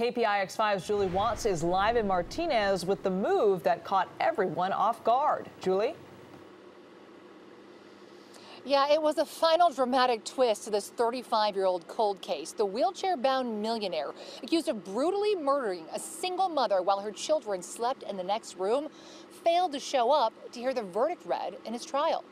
KPIX5's Julie Watts is live in Martinez with the move that caught everyone off guard. Julie? Yeah, it was a final dramatic twist to this 35-year-old cold case. The wheelchair-bound millionaire accused of brutally murdering a single mother while her children slept in the next room failed to show up to hear the verdict read in his trial.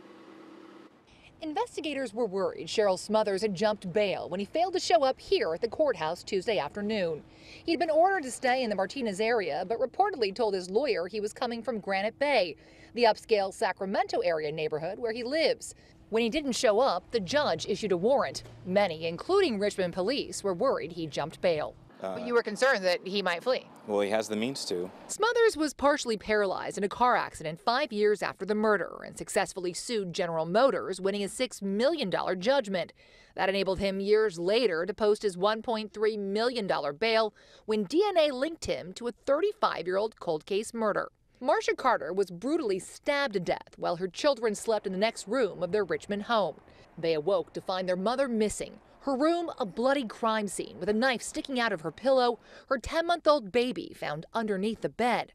Investigators were worried Cheryl Smothers had jumped bail when he failed to show up here at the courthouse Tuesday afternoon. He'd been ordered to stay in the Martinez area, but reportedly told his lawyer he was coming from Granite Bay, the upscale Sacramento area neighborhood where he lives. When he didn't show up, the judge issued a warrant. Many, including Richmond police, were worried he jumped bail. But you were concerned that he might flee. Well, he has the means to. Smothers was partially paralyzed in a car accident 5 years after the murder and successfully sued General Motors, winning a $6 million judgment. That enabled him years later to post his $1.3 million bail when DNA linked him to a 35-year-old cold case murder. Marcia Carter was brutally stabbed to death while her children slept in the next room of their Richmond home. They awoke to find their mother missing. Her room, a bloody crime scene with a knife sticking out of her pillow, her 10-month-old baby found underneath the bed.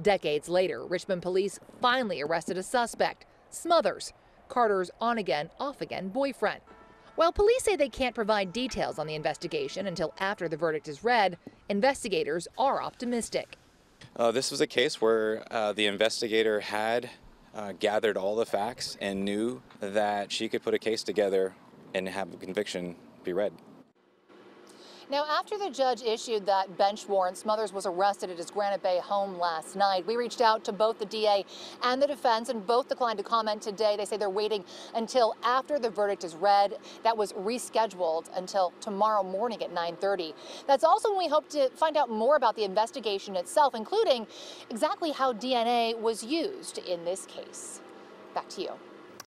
Decades later, Richmond police finally arrested a suspect, Smothers, Carter's on-again, off-again boyfriend. While police say they can't provide details on the investigation until after the verdict is read, investigators are optimistic. This was a case where the investigator had gathered all the facts and knew that she could put a case together and have a conviction be read. Now, after the judge issued that bench warrant, Smothers was arrested at his Granite Bay home last night. We reached out to both the DA and the defense, and both declined to comment today. They say they're waiting until after the verdict is read. That was rescheduled until tomorrow morning at 9:30. That's also when we hope to find out more about the investigation itself, including exactly how DNA was used in this case. Back to you.